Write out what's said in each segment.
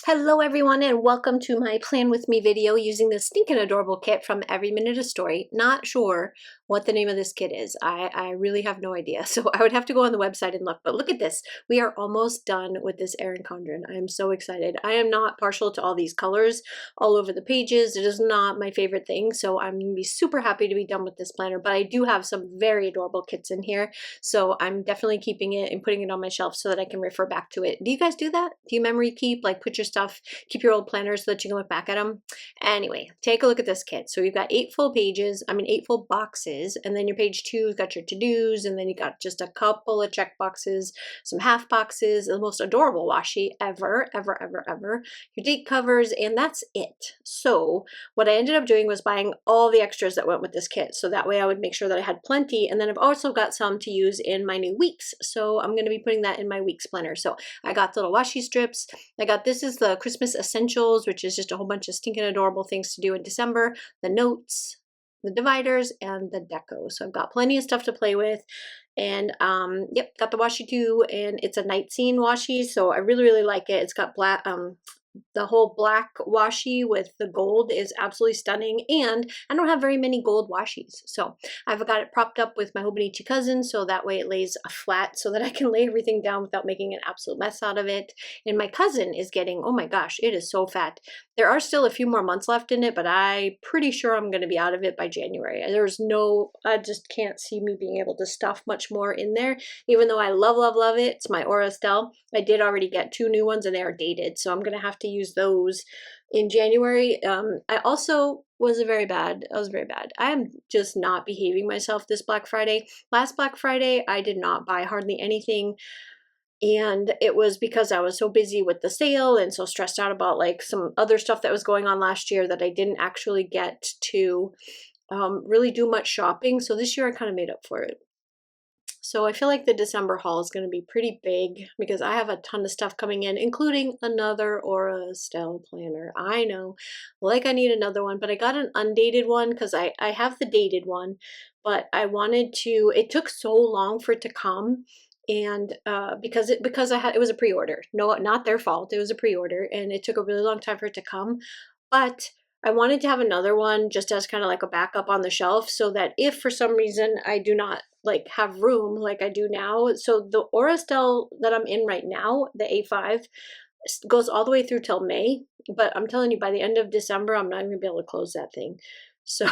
Hello everyone and welcome to my plan with me video using this stinking adorable kit from Every Minute a Story. Not sure what the name of this kit is. I really have no idea. So I would have to go on the website and look, but look at this. We are almost done with this Erin Condren. I am so excited. I am not partial to all these colors all over the pages. It is not my favorite thing. So I'm going to be super happy to be done with this planner, but I do have some very adorable kits in here. So I'm definitely keeping it and putting it on my shelf so that I can refer back to it. Do you guys do that? Do you memory keep? Like put your stuff, keep your old planners so that you can look back at them. Anyway, take a look at this kit. So you've got 8 full pages, 8 full boxes, and then your page 2's got your to-dos, and then you got just a couple of check boxes, some half boxes, the most adorable washi ever, your date covers, and that's it. So what I ended up doing was buying all the extras that went with this kit. So that way I would make sure that I had plenty, and then I've also got some to use in my new weeks. So I'm going to be putting that in my weeks planner. So I got little washi strips. I got, this is the Christmas essentials, which is just a whole bunch of stinking adorable things to do in December, the notes, the dividers, and the deco. So I've got plenty of stuff to play with. And yep, got the washi too, and it's a night scene washi, so I really like it. It's got black the whole black washi with the gold is absolutely stunning, and I don't have very many gold washis, so I've got it propped up with my Hobonichi cousin, so that way it lays flat so that I can lay everything down without making an absolute mess out of it. And my cousin is getting, oh my gosh, it is so fat. There are still a few more months left in it, but I'm pretty sure I'm going to be out of it by January. There's no, I just can't see me being able to stuff much more in there, even though I love it. It's my Aura Estelle. I did already get 2 new ones and they are dated, so I'm going to have to use those in January. I also was very bad. I am just not behaving myself this Black Friday. Last Black Friday, I did not buy hardly anything. And it was because I was so busy with the sale and so stressed out about like some other stuff that was going on last year that I didn't actually get to really do much shopping. So this year I kind of made up for it. So I feel like the December haul is going to be pretty big because I have a ton of stuff coming in, including another Aura Estelle planner. I know, like I need another one, but I got an undated one because I have the dated one, but I wanted to, it took so long for it to come. And because it was a pre-order. No, not their fault. It was a pre-order and it took a really long time for it to come. But I wanted to have another one just as kind of like a backup on the shelf so that if for some reason I do not like have room like I do now. So the Aura Estelle that I'm in right now, the A5, goes all the way through till May. But I'm telling you, by the end of December, I'm not going to be able to close that thing. So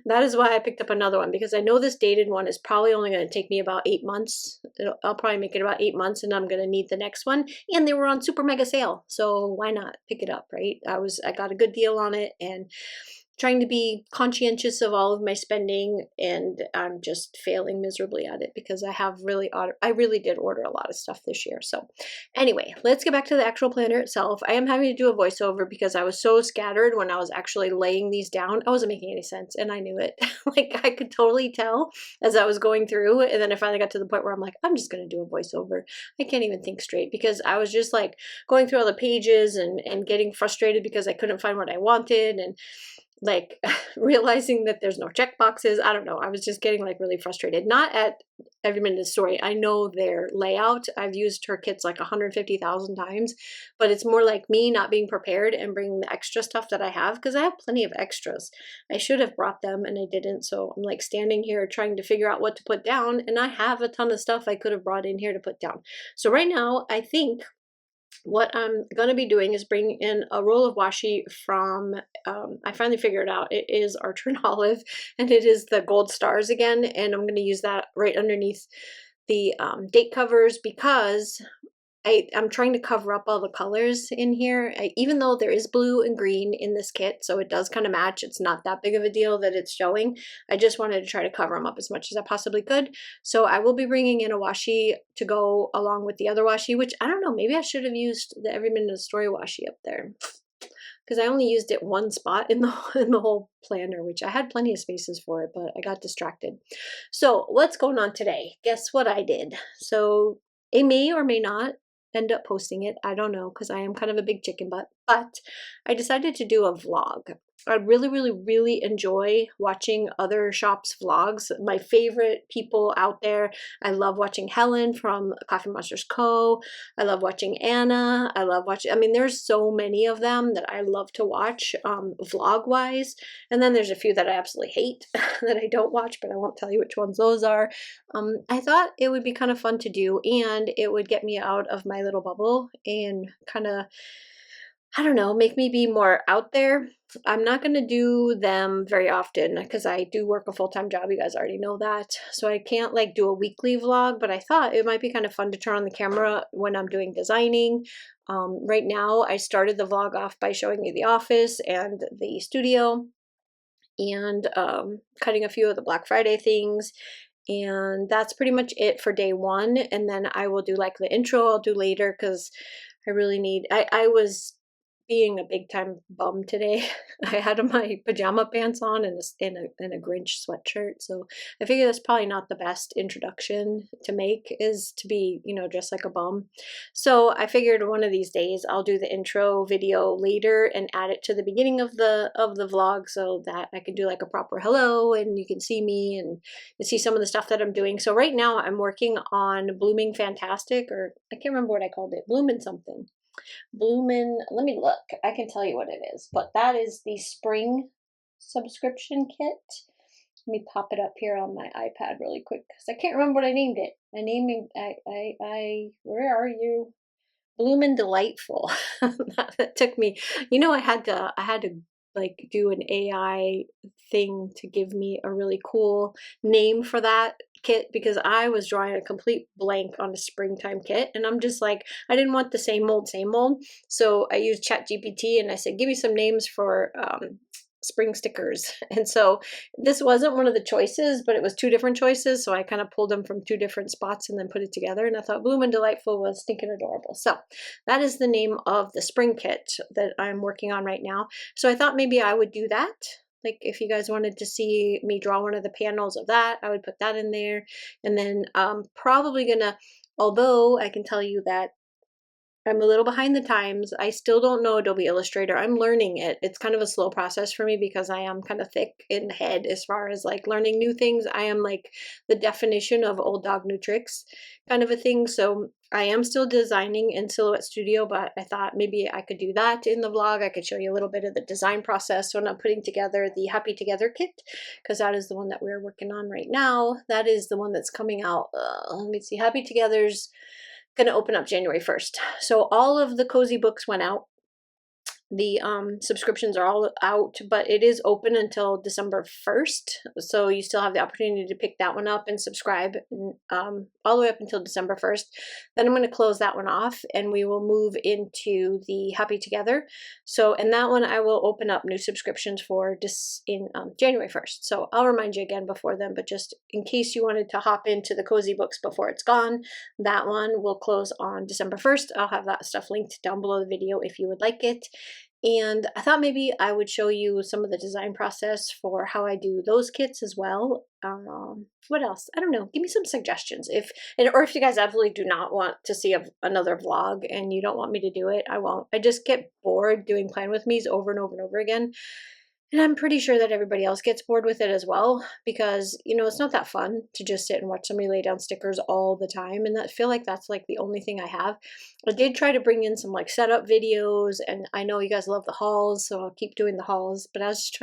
that is why I picked up another one, because I know this dated one is probably only going to take me about 8 months. I'll probably make it about 8 months and I'm going to need the next one. And they were on super mega sale. So why not pick it up, right? I got a good deal on it and trying to be conscientious of all of my spending, and I'm just failing miserably at it because I really did order a lot of stuff this year. So anyway, let's get back to the actual planner itself. I am having to do a voiceover because I was so scattered when I was actually laying these down. I wasn't making any sense and I knew it. Like I could totally tell as I was going through, and then I finally got to the point where I'm like, I'm just going to do a voiceover. I can't even think straight because I was just like going through all the pages and getting frustrated because I couldn't find what I wanted, and like realizing that there's no check boxes. I don't know. I was just getting like really frustrated. Not at Every Minute a Story. I know their layout. I've used her kits like 150,000 times, but it's more like me not being prepared and bringing the extra stuff that I have, because I have plenty of extras. I should have brought them and I didn't. So I'm like standing here trying to figure out what to put down, and I have a ton of stuff I could have brought in here to put down. So right now, I think what I'm going to be doing is bring in a roll of washi from, I finally figured it out, it is Archer and Olive, and it is the gold stars again, and I'm going to use that right underneath the date covers because I'm trying to cover up all the colors in here, even though there is blue and green in this kit, so it does kind of match. It's not that big of a deal that it's showing. I just wanted to try to cover them up as much as I possibly could. So I will be bringing in a washi to go along with the other washi, which I don't know, maybe I should have used the Every Minute a Story washi up there, because I only used it one spot in the whole planner, which I had plenty of spaces for it, but I got distracted. So what's going on today? Guess what I did? So it may or may not end up posting it. I don't know, because I am kind of a big chicken butt, but I decided to do a vlog. I really, really, really enjoy watching other shops' vlogs. My favorite people out there, I love watching Helen from Coffee Monsters Co. I love watching Anna. I love watching, I mean, there's so many of them that I love to watch vlog-wise. And then there's a few that I absolutely hate that I don't watch, but I won't tell you which ones those are. I thought it would be kind of fun to do, and it would get me out of my little bubble and kind of, I don't know, make me be more out there. I'm not going to do them very often because I do work a full-time job. You guys already know that. So I can't like do a weekly vlog, but I thought it might be kind of fun to turn on the camera when I'm doing designing. Right now, I started the vlog off by showing you the office and the studio, and cutting a few of the Black Friday things. And that's pretty much it for day one. And then I will do like the intro I'll do later because I really need, I was being a big time bum today. I had my pajama pants on and a Grinch sweatshirt. So I figure that's probably not the best introduction to make, is to be, you know, dressed like a bum. So I figured one of these days I'll do the intro video later and add it to the beginning of the vlog so that I can do like a proper hello and you can see me and see some of the stuff that I'm doing. So right now I'm working on Blooming Fantastic, or I can't remember what I called it, Bloomin' something. Bloomin', let me look. I can tell you what it is, but that is the spring subscription kit. Let me pop it up here on my iPad really quick because I can't remember what I named it. Where are you? Bloomin' Delightful. That took me, you know, I had to like do an AI thing to give me a really cool name for that kit because I was drawing a complete blank on a springtime kit, and I'm just like, I didn't want the same old, same old. So I used ChatGPT and I said, give me some names for spring stickers. And so this wasn't one of the choices, but it was two different choices. So I kind of pulled them from two different spots and then put it together. And I thought Bloom and Delightful was stinking adorable. So that is the name of the spring kit that I'm working on right now. So I thought maybe I would do that. Like if you guys wanted to see me draw one of the panels of that, I would put that in there. And then probably gonna, although I can tell you that I'm a little behind the times. I still don't know Adobe Illustrator. I'm learning it. It's kind of a slow process for me because I am kind of thick in the head as far as like learning new things. I am like the definition of old dog, new tricks kind of a thing. So I am still designing in Silhouette Studio, but I thought maybe I could do that in the vlog. I could show you a little bit of the design process when I'm putting together the Happy Together kit, because that is the one that we're working on right now. That is the one that's coming out. Let me see. Happy Together's going to open up January 1st. So all of the cozy books went out. The subscriptions are all out, but it is open until December 1st. So you still have the opportunity to pick that one up and subscribe all the way up until December 1st. Then I'm going to close that one off and we will move into the Happy Together. So, and that one I will open up new subscriptions for in January 1st. So I'll remind you again before then, but just in case you wanted to hop into the cozy books before it's gone, that one will close on December 1st. I'll have that stuff linked down below the video if you would like it. And I thought maybe I would show you some of the design process for how I do those kits as well. What else? I don't know. Give me some suggestions. Or if you guys absolutely do not want to see another vlog and you don't want me to do it, I won't. I just get bored doing Plan With Me's over and over and over again. And I'm pretty sure that everybody else gets bored with it as well because, you know, it's not that fun to just sit and watch somebody lay down stickers all the time. And I feel like that's like the only thing I have. I did try to bring in some like setup videos, and I know you guys love the hauls, so I'll keep doing the hauls. But I was just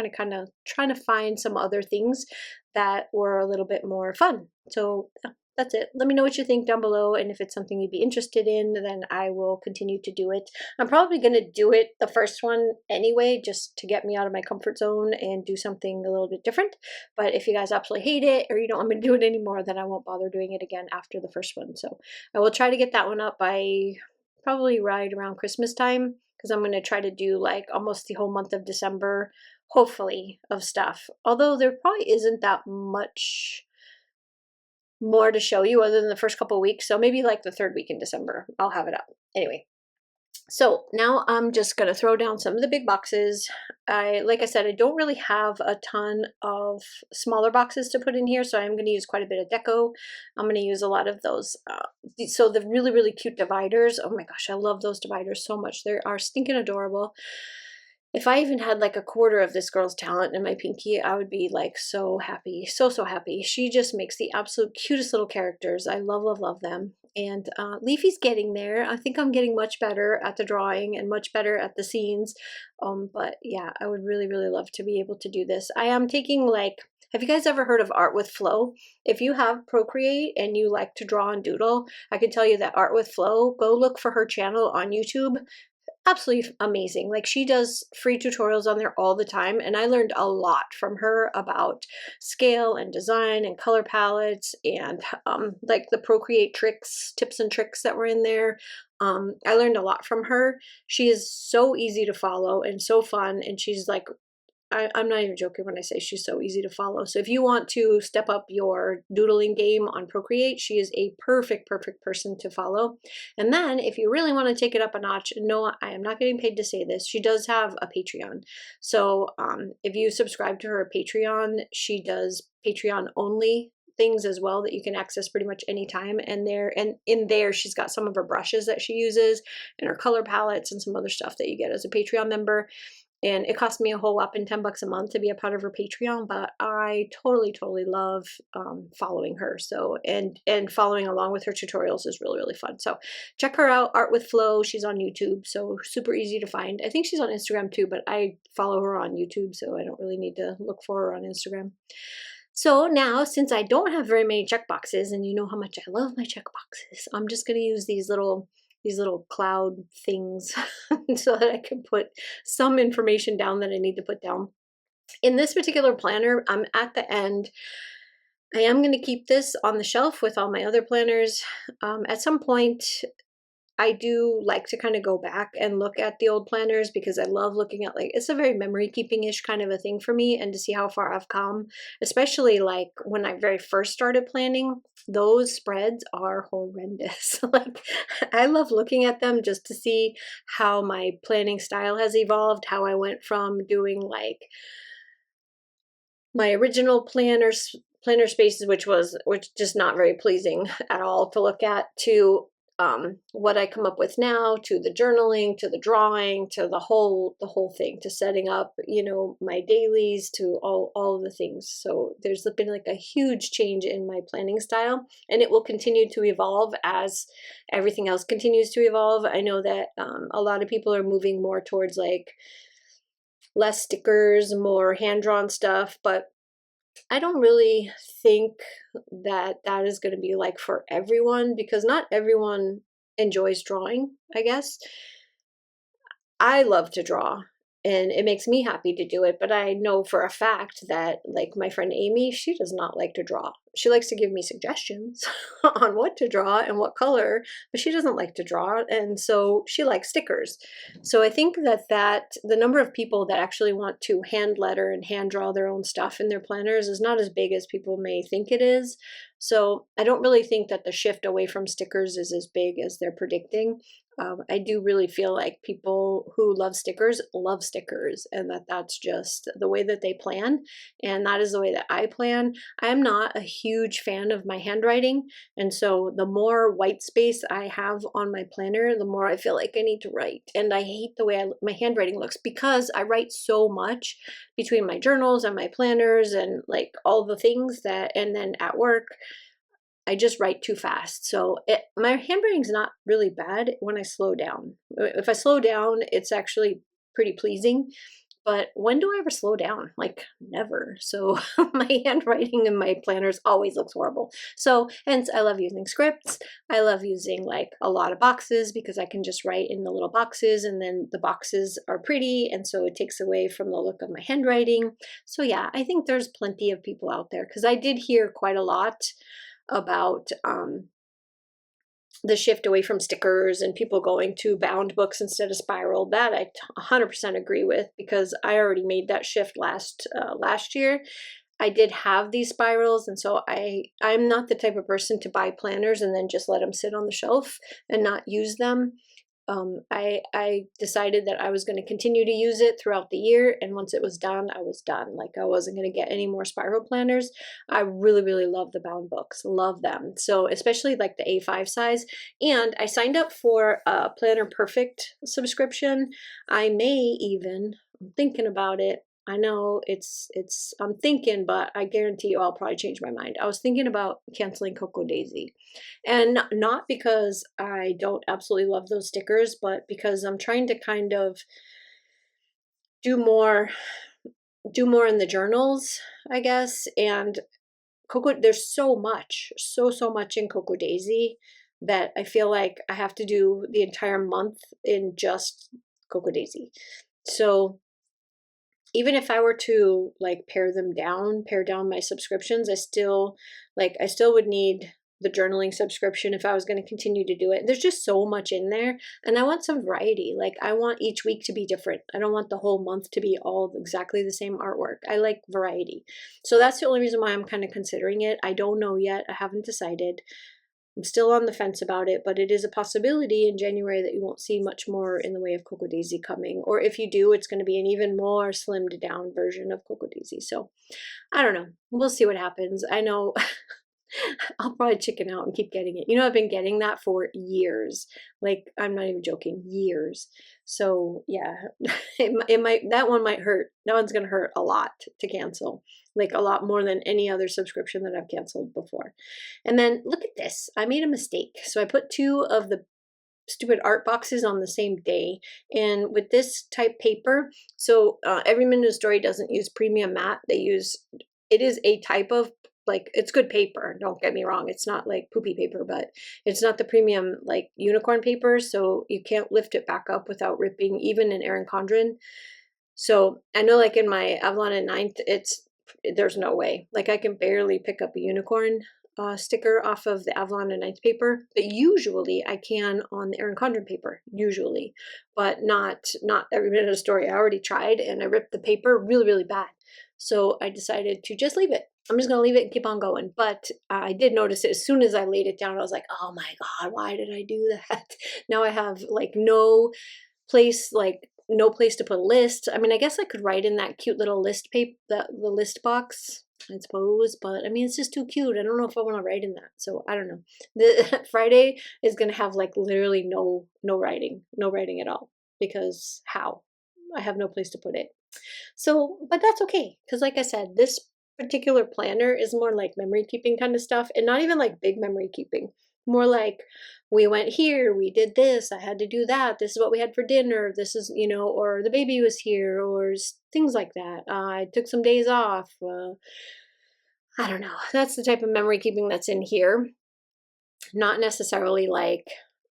trying to find some other things that were a little bit more fun. So yeah, that's it. Let me know what you think down below, and if it's something you'd be interested in, then I will continue to do it. I'm probably going to do it the first one anyway, just to get me out of my comfort zone and do something a little bit different. But if you guys absolutely hate it or you don't want me to do it anymore, then I won't bother doing it again after the first one. So I will try to get that one up by probably right around Christmas time, because I'm going to try to do like almost the whole month of December, hopefully, of stuff. Although there probably isn't that much more to show you other than the first couple of weeks. So maybe like the third week in December, I'll have it up. Anyway, so now I'm just going to throw down some of the big boxes. Like I said, I don't really have a ton of smaller boxes to put in here, so I'm going to use quite a bit of deco. I'm going to use a lot of those. So the really, really cute dividers. Oh my gosh, I love those dividers so much. They are stinking adorable. If I even had like a quarter of this girl's talent in my pinky, I would be like so happy, so happy. She just makes the absolute cutest little characters. I love, love, love them. And Leafy's getting there. I think I'm getting much better at the drawing and much better at the scenes. But yeah, I would really, really love to be able to do this. I am taking like, have you guys ever heard of Art with Flow? If you have Procreate and you like to draw and doodle, I can tell you that Art with Flow, go look for her channel on YouTube. Absolutely amazing. Like, she does free tutorials on there all the time, and I learned a lot from her about scale and design and color palettes and like the Procreate tricks, tips and tricks that were in there. I learned a lot from her. She is so easy to follow and so fun, and she's like, I'm not even joking when I say she's so easy to follow. So if you want to step up your doodling game on Procreate, she is a perfect, perfect person to follow. And then if you really want to take it up a notch, no, I am not getting paid to say this, she does have a Patreon. So if you subscribe to her Patreon, she does Patreon only things as well that you can access pretty much anytime. And in there she's got some of her brushes that she uses and her color palettes and some other stuff that you get as a Patreon member. And it cost me a whole whopping 10 bucks a month to be a part of her Patreon, but I totally, totally love following her. So, and following along with her tutorials is really, really fun. So check her out, Art with Flow. She's on YouTube, so super easy to find. I think she's on Instagram too, but I follow her on YouTube, so I don't really need to look for her on Instagram. So now, since I don't have very many checkboxes, and you know how much I love my checkboxes, I'm just going to use these little cloud things so that I can put some information down that I need to put down. In this particular planner, I'm at the end. I am going to keep this on the shelf with all my other planners. At some point, I do like to kind of go back and look at the old planners because I love looking at, like, it's a very memory keeping-ish kind of a thing for me, and to see how far I've come, especially like when I very first started planning, those spreads are horrendous. Like, I love looking at them just to see how my planning style has evolved, how I went from doing like my original planner spaces, which just not very pleasing at all to look at, to what I come up with now, to the journaling, to the drawing, to the whole thing, to setting up, you know, my dailies, to all of the things. So there's been like a huge change in my planning style, and it will continue to evolve as everything else continues to evolve. I know that a lot of people are moving more towards like less stickers, more hand-drawn stuff, but I don't really think that that is going to be like for everyone, because not everyone enjoys drawing, I guess. I love to draw, and it makes me happy to do it, but I know for a fact that, like, my friend Amy, she does not like to draw. She likes to give me suggestions on what to draw and what color, but she doesn't like to draw, and so she likes stickers. So I think that the number of people that actually want to hand letter and hand draw their own stuff in their planners is not as big as people may think it is. So I don't really think that the shift away from stickers is as big as they're predicting. I do really feel like people who love stickers, and that's just the way that they plan, and that is the way that I plan. I'm not a huge fan of my handwriting, and so the more white space I have on my planner, the more I feel like I need to write. And I hate the way my handwriting looks, because I write so much between my journals and my planners and like all the things that, and then at work, I just write too fast. So my handwriting's not really bad when I slow down. If I slow down, it's actually pretty pleasing. But when do I ever slow down? Like, never. So my handwriting in my planners always looks horrible. So hence, I love using scripts. I love using like a lot of boxes, because I can just write in the little boxes, and then the boxes are pretty, and so it takes away from the look of my handwriting. So yeah, I think there's plenty of people out there, because I did hear quite a lot about the shift away from stickers and people going to bound books instead of spiral. That I 100% agree with, because I already made that shift last year. I did have these spirals, and so I'm not the type of person to buy planners and then just let them sit on the shelf and not use them. I decided that I was going to continue to use it throughout the year, and once it was done, I was done. Like, I wasn't going to get any more spiral planners. I really, really love the bound books, love them. So especially like the A5 size, and I signed up for a Planner Perfect subscription. I may even I'm thinking about it. I know I'm thinking, but I guarantee you I'll probably change my mind. I was thinking about canceling Coco Daisy. And not because I don't absolutely love those stickers, but because I'm trying to kind of do more do more in the journals, I guess. And there's so much, so much in Coco Daisy that I feel like I have to do the entire month in just Coco Daisy. So even if I were to like pare down my subscriptions, I still would need the journaling subscription if I was going to continue to do it. There's just so much in there, and I want some variety. Like I want each week to be different. I don't want the whole month to be all exactly the same artwork. I like variety. So that's the only reason why I'm kind of considering it. I don't know yet. I haven't decided. I'm still on the fence about it, but it is a possibility in January that you won't see much more in the way of Coco Daisy coming. Or if you do, it's going to be an even more slimmed down version of Coco Daisy. So I don't know. We'll see what happens. I know I'll probably chicken out and keep getting it. You know, I've been getting that for years. Like, I'm not even joking, years. So yeah, that one might hurt. That one's going to hurt a lot to cancel, like a lot more than any other subscription that I've canceled before. And then look at this. I made a mistake. So I put two of the stupid art boxes on the same day, and with this type paper, so Every Minute a Story doesn't use premium matte. It is a type of, like, it's good paper, don't get me wrong, it's not like poopy paper, but it's not the premium like unicorn paper, so you can't lift it back up without ripping, even in Erin Condren. So I know, like in my Avalon and Ninth, there's no way. Like I can barely pick up a unicorn sticker off of the Avalon and Ninth paper, but usually I can on the Erin Condren paper, usually, but not Every Minute a Story. I already tried and I ripped the paper really bad. So I decided to just leave it. I'm just gonna leave it and keep on going. But I did notice it as soon as I laid it down. I was like, oh my God, why did I do that? Now I have no place to put a list. I mean, I guess I could write in that cute little list paper, the list box, I suppose, but I mean, it's just too cute. I don't know if I want to write in that. So I don't know. The Friday is going to have like literally no writing at all, because how? I have no place to put it. So, but that's okay. Cause like I said, this particular planner is more like memory keeping kind of stuff, and not even like big memory keeping. More like, we went here, we did this, I had to do that, this is what we had for dinner, this is, or the baby was here, or things like that. I took some days off. I don't know. That's the type of memory keeping that's in here. Not necessarily like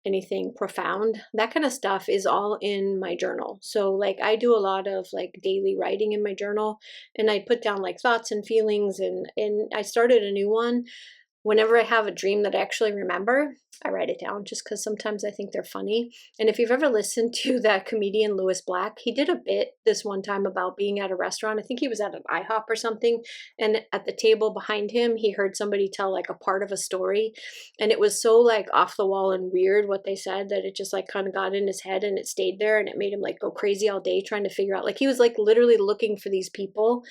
anything profound. That kind of stuff is all in my journal. So like I do a lot of like daily writing in my journal, and I put down like thoughts and feelings, and I started a new one. Whenever I have a dream that I actually remember, I write it down, just because sometimes I think they're funny. And if you've ever listened to that comedian Lewis Black, he did a bit this one time about being at a restaurant. I think he was at an IHOP or something. And at the table behind him, he heard somebody tell like a part of a story. And it was so like off the wall and weird what they said that it just like kind of got in his head, and it stayed there, and it made him like go crazy all day trying to figure out, like he was like literally looking for these people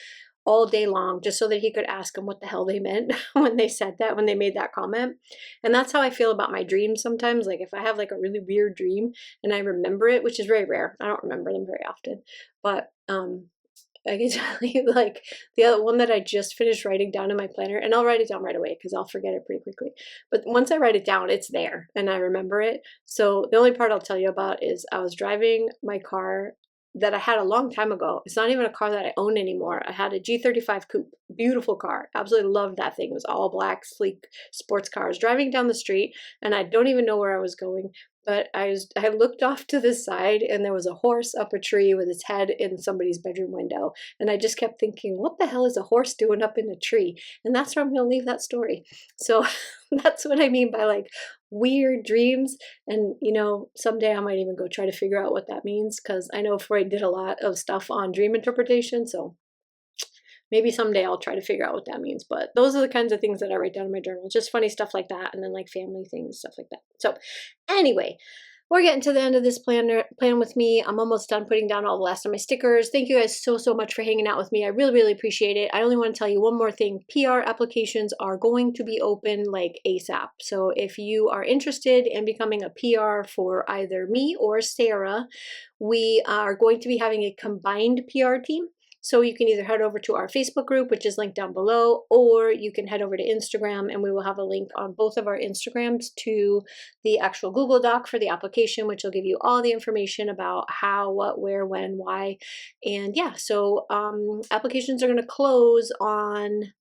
all day long just so that he could ask them what the hell they meant when they said that, when they made that comment. And that's how I feel about my dreams sometimes. Like if I have like a really weird dream and I remember it, which is very rare, I don't remember them very often, but I can tell you, like the other one that I just finished writing down in my planner, and I'll write it down right away because I'll forget it pretty quickly. But once I write it down, it's there and I remember it. So the only part I'll tell you about is I was driving my car that I had a long time ago. It's not even a car that I own anymore. I had a G35 coupe, beautiful car. Absolutely loved that thing. It was all black, sleek sports car. I was driving down the street and I don't even know where I was going, but I looked off to the side and there was a horse up a tree with its head in somebody's bedroom window. And I just kept thinking, what the hell is a horse doing up in a tree? And that's where I'm going to leave that story. So that's what I mean by like weird dreams. And someday I might even go try to figure out what that means, because I know Freud did a lot of stuff on dream interpretation. So maybe someday I'll try to figure out what that means. But those are the kinds of things that I write down in my journal, just funny stuff like that, and then like family things, stuff like that. So anyway, we're getting to the end of this plan with me. I'm almost done putting down all the last of my stickers. Thank you guys so, so much for hanging out with me. I really, really appreciate it. I only want to tell you one more thing. PR applications are going to be open like ASAP. So if you are interested in becoming a PR for either me or Sarah, we are going to be having a combined PR team. So you can either head over to our Facebook group, which is linked down below, or you can head over to Instagram, and we will have a link on both of our Instagrams to the actual Google Doc for the application, which will give you all the information about how, what, where, when, why. And yeah, so applications are going to close on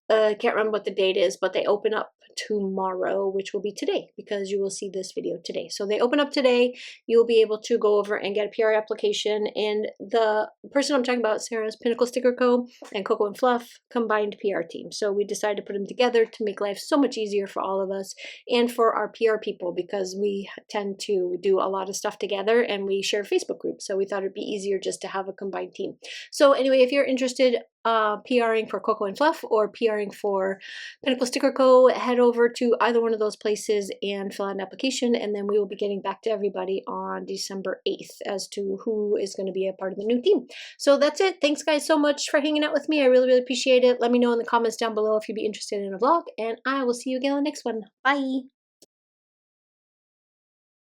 I can't remember what the date is, but they open up tomorrow, which will be today because you will see this video today. So they open up today. You'll be able to go over and get a PR application. And the person I'm talking about, Sarah's Pinnacle Sticker Co. and Coco and Fluff combined PR team. So we decided to put them together to make life so much easier for all of us and for our PR people because we tend to do a lot of stuff together and we share Facebook groups. So we thought it'd be easier just to have a combined team. So anyway, if you're interested, PRing for Coco and Fluff or PRing for Pinnacle Sticker Co., head over to either one of those places and fill out an application, and then we will be getting back to everybody on December 8th as to who is going to be a part of the new team. So that's it. Thanks guys so much for hanging out with me. I really, really appreciate it. Let me know in the comments down below if you'd be interested in a vlog, and I will see you again on the next one. Bye!